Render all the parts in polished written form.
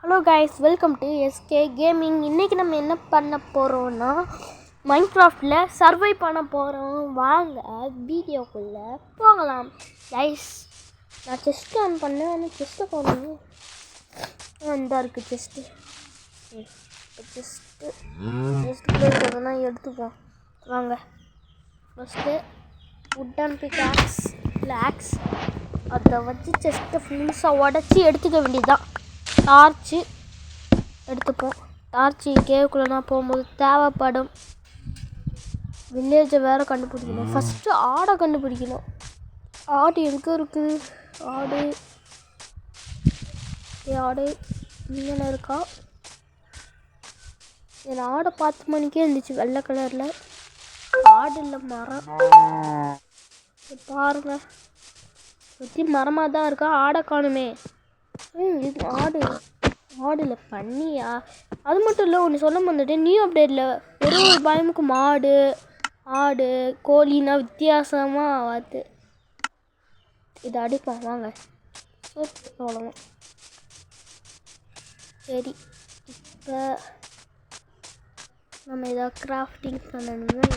Hello guys, welcome to SK gaming. இன்றைக்கி நம்ம என்ன பண்ண போகிறோன்னா மைன்கிராஃப்டில் சர்வை பண்ண போகிறோம். வாங்க வீடியோக்குள்ளே போகலாம். கைஸ், நான் செஸ்ட்டு ஆன் பண்ணேன். ஆனால் செஸ்ட்டை போகணும் இந்த இருக்குது செஸ்ட்டு. செஸ்ட்டுக்குள்ளே இருக்கிறதுனா எடுத்துப்போம். வாங்க, ஃபஸ்ட்டு உட்டன் பிக்காக்ஸ் பிளாக்ஸ் அதை வச்சு செஸ்ட்டை ஃபுல்ஸாக உடச்சி எடுத்துக்க வேண்டியதுதான். டார்ச்சு எடுத்துப்போம். டார்ச்சு கேவுக்குள்ளே போகும்போது தேவைப்படும். வில்லேஜை வேறு கண்டுபிடிக்கணும். ஃபஸ்ட்டு ஆடை கண்டுபிடிக்கணும். ஆடு எங்கே இருக்குது? ஆடு இங்கே இருக்கா? என் ஆடை 10 மணிக்கே இருந்துச்சு, வெள்ளை கலரில். ஆடு இல்லை, மரம். பாருங்க, சுற்றி மரமாக தான் இருக்கா. ஆடை காணுமே. இது ஆடில் பண்ணியா? அது மட்டும் இல்லை, ஒன்று சொல்ல வந்துட்டேன். நியூ அப்டேட்டில் ஒரு பயமுக்கு மாடு, ஆடு, கோழின்னா வித்தியாசமாக பார்த்து இதை அடிப்போம். வாங்க, அவ்வளோதான். சரி, இப்போ நம்ம ஏதாவது கிராஃப்டிங் பண்ணணுமே.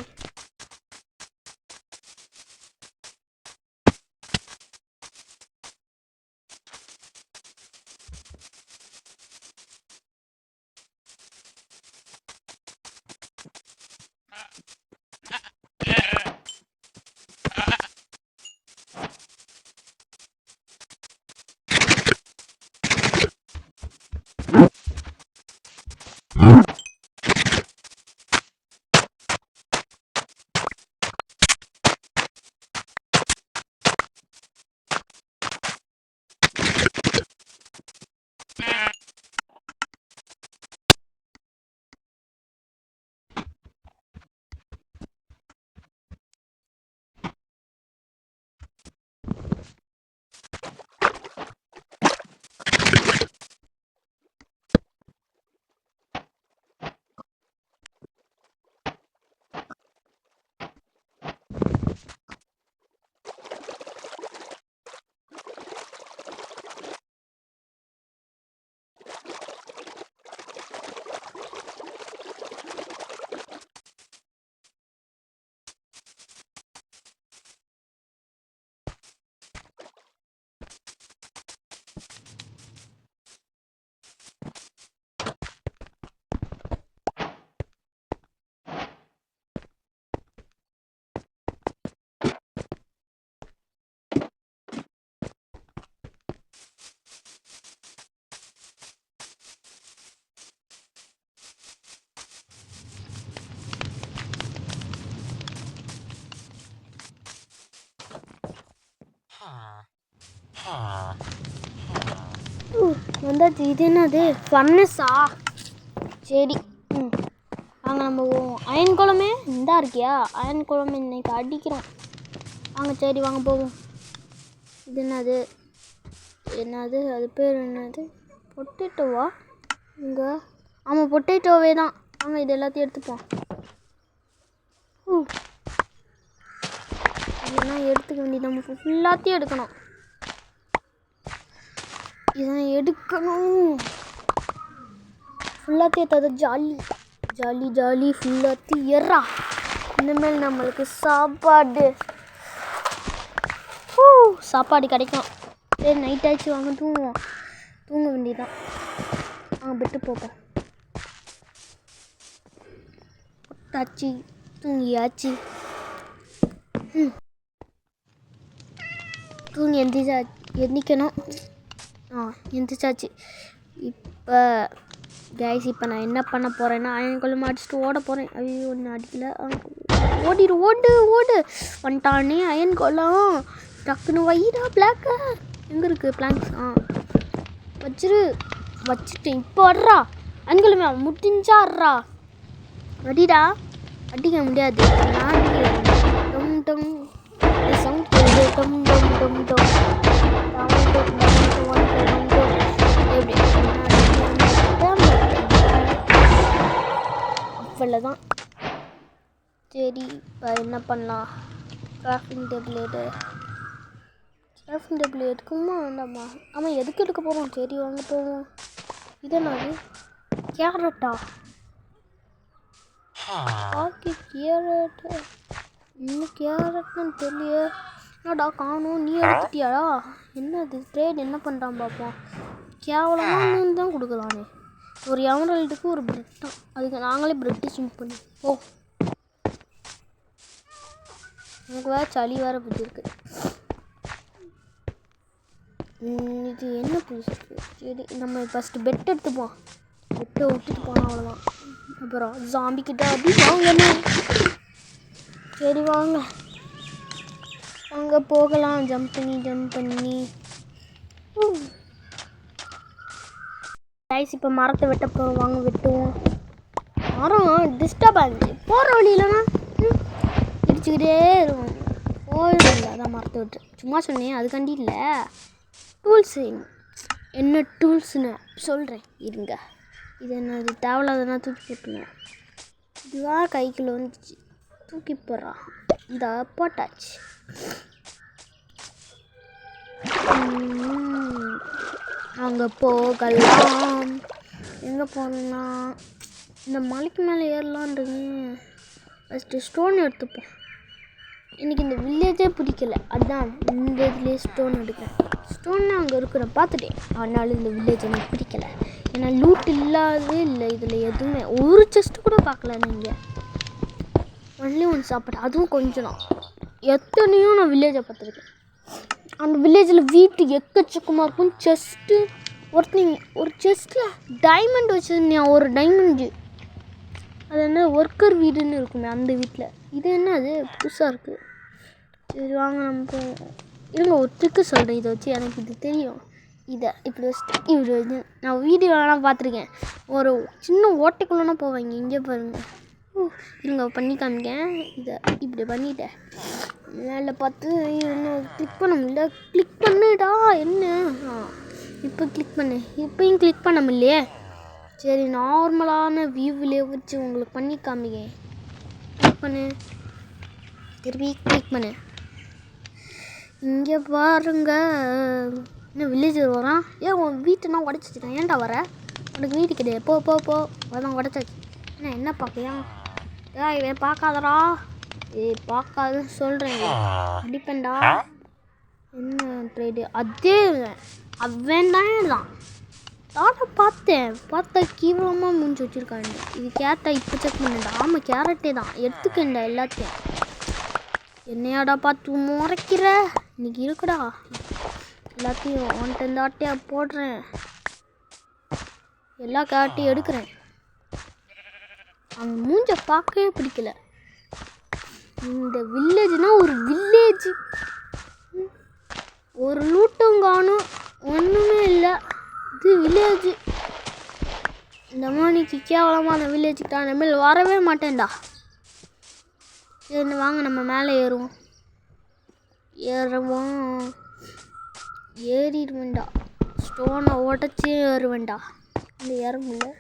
வந்தாச்சு. இது என்னது? ஃபர்னஸா? சரி, வாங்க நம்ம போவோம். அயன் குளமே இந்தா இருக்கியா? அயன் குளமே இன்னைக்கு அடிக்கிறோம். வாங்க, சரி வாங்க போவோம். இது என்னது அது பேர் என்னது? பொட்டேட்டோவா? இங்கே ஆமாம், பொட்டேட்டோவே தான். வாங்க, இது எல்லாத்தையும் எடுத்துப்போம். இதெல்லாம் எடுத்துக்க வேண்டியது. நம்ம ஃபுல்லாத்தையும் எடுக்கணும். இதான் எடுக்கணும். ஃபுல்லாத்தையும் எடுத்தது ஜாலி ஜாலி ஜாலி. ஃபுல்லாத்தையும் ஏறா. இனிமேல் நம்மளுக்கு சாப்பாடு கிடைக்கும். சரி, நைட் ஆச்சு, வாங்க தூங்குவோம். தூங்க வேண்டியதான். வாங்க பெட்டு போப்போம். தாச்சி தூங்கியாச்சு. தூங்கி எந்திக்கணும். எந்திரிச்சாச்சு. இப்போ கைஸ், இப்போ நான் என்ன பண்ண போகிறேன்னா அயன் குளம் அடிச்சுட்டு ஓட போகிறேன். ஐயோ, ஒன்று அடிக்கல. ஓடு வந்துட்டானே அயன் குளம். டக்குன்னு வைடா. பிளாக்கா எங்கே இருக்குது? பிளாங்க்ஸ் வச்சுட்டேன். இப்போ வர்றா அயன் குளமே. முடிஞ்சாடுறா. அடிடா. அடிக்க முடியாது. நான் அடிக்கிறேன். டம் டம் சவுண்ட் கேட்குது. டம் டம் டம் டம். அவ்வளோதான். சரி, இப்போ என்ன பண்ணலாம்? கிராஃப்டிங் டேபிள் எடுக்குமா வேண்டாமா? ஆமாம், எதுக்கு எடுக்க போகிறோம்? சரி வாங்க போவோம். இது என்னது கேரட்டா பாக்கி கேரட் இன்னும் கேரட்னு தெரியல என்னடா காணும் நீ எடுத்துட்டியாடா என்னது ட்ரேட் என்ன பண்ணுறான் பார்ப்போம் கேவலமாக தான் கொடுக்குறானே ஒரு எமரல்டுக்கு ஒரு பிரெட் தான் அதுக்கு நாங்களே பிரெட்டு ஸ்விம் பண்ணி ஓ எனக்கு வேறு சளி வேறு பிடிச்சிருக்கு இது என்ன புதுசு சரி நம்ம ஃபஸ்ட்டு பெட் எடுத்துப்போம் பெட்டை விட்டுட்டு போனோம் அவ்வளோதான் அப்புறம் ஜாம்பி கிட்ட அப்படி வாங்கணும் சரி வாங்க அங்கே போகலாம் ஜம்ப் பண்ணி கைஸ் இப்போ மரத்தை வெட்ட போகிறோம் வாங்க வெட்டுவோம் மரம் டிஸ்டர்ப் ஆகுது போகிற வழியிலனா இடிச்சுக்கிட்டே இருக்கும் போயிடும் அதான் மரத்தை விட்டு சும்மா சொன்னேன் அதுக்காண்டி இல்லை டூல்ஸ் என்ன டூல்ஸ்னு சொல்கிறேன் இருங்க இது என்ன இது தேவையில்லாதனா தூக்கி போட்டுருவேன் இதுவாக கைக்குள்ளே வந்துச்சு தூக்கி போடுறான் இந்த போட்டாச்சு அங்கே போகலாம் எங்கே போகணுன்னா இந்த மலைக்கு மேலே ஏறலான்றது ஃபஸ்ட்டு ஸ்டோன் எடுத்துப்போம் எனக்கு இந்த வில்லேஜே பிடிக்கல அதுதான் இந்த இதுலேயே ஸ்டோன் எடுக்கிறேன் ஸ்டோன் அங்கே இருக்கிற பார்த்துட்டேன் அதனால இந்த வில்லேஜ் எனக்கு பிடிக்கல ஏன்னா லூட் இல்லாதே இல்லை இதில் எதுவுமே ஒரு செஸ்ட்டு கூட பார்க்கல நீங்கள் ஒன்லி ஒன் சாப்பாடு அதுவும் கொஞ்சம் தான் எத்தனையோ நான் வில்லேஜை பார்த்துருக்கேன் அந்த வில்லேஜில் வீட்டு எக்கச்சக்கமாக இருக்கும் செஸ்ட்டு ஒரு செஸ்ட்டில் டைமண்ட் வச்சுருந்தேன் ஒரு டைமண்டு அது என்ன ஒர்க்கர் வீடுன்னு இருக்குமே அந்த வீட்டில் இது என்ன அது புதுசாக இருக்குது சரி வாங்க நம்ம இருங்க ஒரு ட்ரிக்கு சொல்கிறேன் இதை வச்சு எனக்கு இது தெரியும் இதை இப்படி வச்சுட்டு இப்படி வச்சு நான் வீடியோலாம் பார்த்துருக்கேன் ஒரு சின்ன ஓட்டைக்குள்ளேனா போவாங்க இங்கே பாருங்கள் இருங்க பண்ணி காமிக்கேன் இதை இப்படி பண்ணிட்டேன் மேலே பார்த்து இன்னும் கிளிக் பண்ண முடியல கிளிக் பண்ணுடா என்ன இப்போ கிளிக் பண்ணு இப்போயும் கிளிக் பண்ண முடியலையே சரி நார்மலான வியூவிலே வச்சு உங்களுக்கு பண்ணி காமிக்கேன் கிளிக் பண்ணு திருப்பி கிளிக் பண்ணு இங்கே பாருங்க இன்னும் வில்லேஜர் வரான் ஏன் உன் வீட்டெல்லாம் உடச்சி வச்சுட்டேன் ஏன்டா வர உனக்கு வீட்டு கிடையாது போ அதான் உடச்சாச்சு என்ன பார்க்கையா இவன் பார்க்காதடா பார்க்காதுன்னு சொல்கிறேன் அடிப்பேன்டா என்ன ட்ரேடு அதே அவன் தான் பார்த்தா கீவலமாக முடிஞ்சு வச்சுருக்காங்க இது கேரட்டா இப்போ செக் பண்ணேன்டா ஆமாம் கேரட்டே தான் எடுத்துக்கேன்டா எல்லாத்தையும் என்னையாடா பார்த்து முறைக்கிற இன்னைக்கு இருக்குடா எல்லாத்தையும் ஒன்ட்டு இந்த ஆட்டையா போடுறேன் எல்லா கேரட்டையும் எடுக்கிறேன் அவங்க மூஞ்ச பார்க்கவே பிடிக்கல இந்த வில்லேஜ்னால் ஒரு வில்லேஜ் ஒரு லூட்டும் காணும் ஒன்றுமே இல்லை இது வில்லேஜ் இந்த மாதிரி கேவலமான வில்லேஜுக்கு நான் மேலே வரவே மாட்டேன்டா சரி வாங்க நம்ம மேலே ஏறுவோம் ஏறிடுவேண்டா ஸ்டோனை உடச்சி ஏறுவேண்டா இந்த ஏற முடியல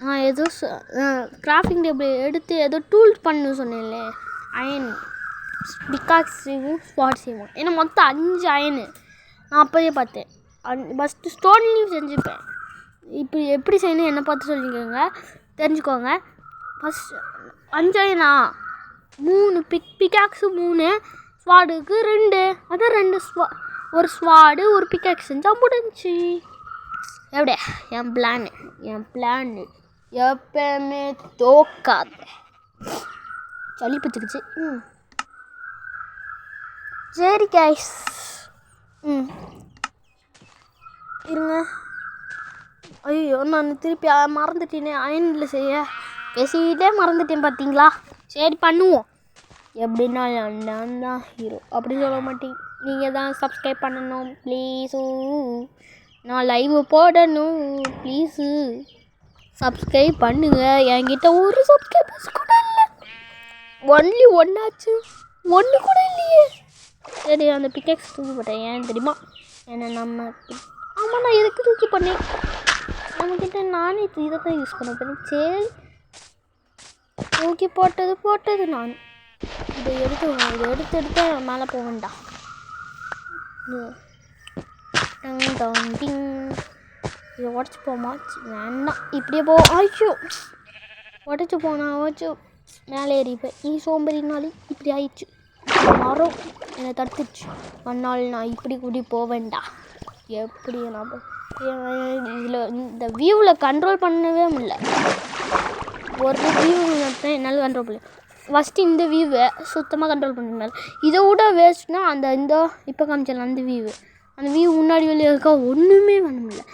நான் ஏதோ கிராஃப்டிங் டேபிள் எடுத்து ஏதோ டூல் பண்ணு சொன்னேன்ல அயன் பிகாக்ஸ் செய்வோம் ஸ்பாட் செய்வோம் ஏன்னா மொத்தம் 5 அயனு நான் அப்போதே பார்த்தேன் ஃபஸ்ட்டு ஸ்டோன்லேயும் செஞ்சுப்பேன் இப்போ எப்படி செய்யணும் என்னை பார்த்து தெரிஞ்சுக்கோங்க ஃபஸ்ட் 5 அயனா 3 பிகாக்ஸு 3 ஸ்வாடுக்கு 2 அதான் 2 ஒரு ஸ்வாடு ஒரு பிகாக்ஸ் செஞ்சால் முடிஞ்சிச்சு எப்படியா என் பிளான் எப்பவுமே தோக்காது சளி பிடிச்சிக்கிச்சு சரி கைஸ் இருங்க ஐயோ நான் திருப்பி மறந்துட்டேனே அயனில் செய்ய பேசிக்கிட்டே மறந்துட்டேன் பார்த்தீங்களா சரி பண்ணுவோம் எப்படின்னா நான் தான் ஹீரோ அப்படி சொல்ல மாட்டேன் நீங்கள் தான் சப்ஸ்கிரைப் பண்ணணும் ப்ளீஸு நான் லைவ் போடணும் ப்ளீஸு சப்ஸ்கிரைப் பண்ணுங்க என்கிட்ட ஒரு சப்ஸ்கிரைபர்ஸ் கூட இல்லை ஒன்லி ஒன்னாச்சு ஒன்று கூட இல்லையே சரி அந்த பிக்கெக்ஸ் தூக்கி போட்டேன் ஏன் தெரியுமா ஏன்னா ஆமாம் நான் எதுக்கு தூக்கி பண்ணேன் நம்மக்கிட்ட நானே இதை தான் யூஸ் பண்ண போகிறேன் சரி தூக்கி போட்டது நான் இதை எடுத்து மேலே போக வேண்டாம் டிங் இதை உடச்சி போமா வேண்டாம் இப்படியே போ. ஐயோ உடச்சி போனால் உடச்சி மேலே ஏறிப்பேன். நீ சோம்பேறினாலே இப்படி ஆயிடுச்சு. மரம் என்னை தடுத்துச்சு. அதனால் நான் இப்படி கூடி போவேன்டா. எப்படி நான் இதில் இந்த வியூவில் கண்ட்ரோல் பண்ணவே முடியல. ஒரு வியூ மட்டும் என்னால் கண்ட்ரோல் பண்ணல. ஃபஸ்ட்டு இந்த வியூவை சுத்தமாக கண்ட்ரோல் பண்ணிருந்தாலும் இதை விட வேஸ்ட்னா இந்த இப்போ காமிச்சிடலாம். அந்த வியூ முன்னாடி வெளியே இருக்கா ஒன்றுமே பண்ண முடியல.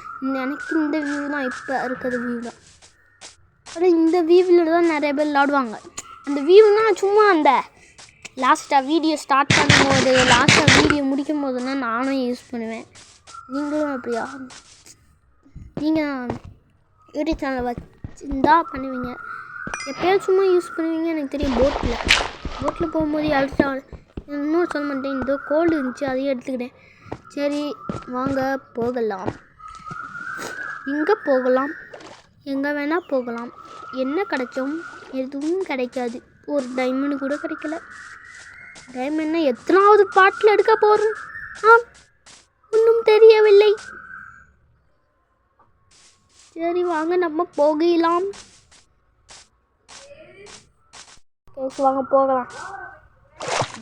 எனக்கு இந்த வியூ தான் இப்போ இருக்கிற வியூ தான். ஆனால் இந்த வியூவில் தான் நிறைய பேர் விளாடுவாங்க. அந்த வியூனால் சும்மா அந்த லாஸ்ட்டாக வீடியோ ஸ்டார்ட் பண்ணும்போது லாஸ்ட்டாக வீடியோ முடிக்கும் போதுன்னா நானும் யூஸ் பண்ணுவேன். நீங்களும் அப்படியா? நீங்கள் யூடியூப் சேனலை வச்சுருந்தா பண்ணுவீங்க. எப்போயாவது சும்மா யூஸ் பண்ணுவீங்க எனக்கு தெரியும். போட்டில் போகும்போது அழைச்சா இன்னும் சொல்ல மாட்டேன். இந்த கோல்டு இருந்துச்சு அதையும் எடுத்துக்கிட்டேன். சரி வாங்க போகலாம். எங்கே போகலாம்? எங்கே வேணால் போகலாம். என்ன கிடைச்சோம்? எதுவும் கிடைக்காது. ஒரு டைமண்ட் கூட கிடைக்கல. டைமண்ட்னா எத்தனாவது பாட்டில் எடுக்க போகிறோம்? ஒன்றும் தெரியவில்லை. சரி வாங்க நம்ம போகலாம். வாங்க போகலாம்.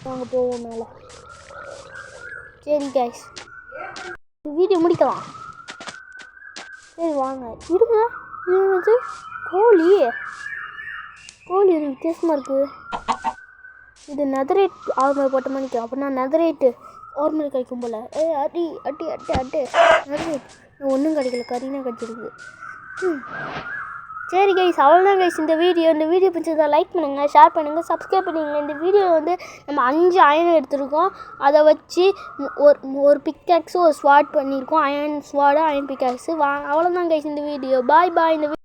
வாங்க போவோம் மேலே. சரி கைஸ் வீடியோ முடிக்கலாம். சரி வாங்க இருங்க. இது வந்து கோழி வித்தியாசமாக இருக்குது. இது நெதரைட் ஆர்மர் போட்ட மணிக்கு அப்படின்னா நெதரைட்டு ஆர்மர் கிடைக்கும் போல். அடி நெதரைட் ஒன்றும் கிடைக்கல. கரீனா கிடச்சிருக்கு. சரி கைஸ் அவ்வளோதான் கைஸ் இந்த வீடியோ பிடிச்சிருந்தா லைக் பண்ணுங்கள், ஷேர் பண்ணுங்கள், சப்ஸ்கிரைப் பண்ணுங்கள். இந்த வீடியோ வந்து நம்ம 5 அயன் எடுத்துருக்கோம். அதை வச்சு ஒரு பிக்காக்ஸு ஒரு ஸ்வாட் பண்ணியிருக்கோம். Iron sword iron pickaxe. அவ்வளோதான் கைஸ் இந்த வீடியோ. பாய். இந்த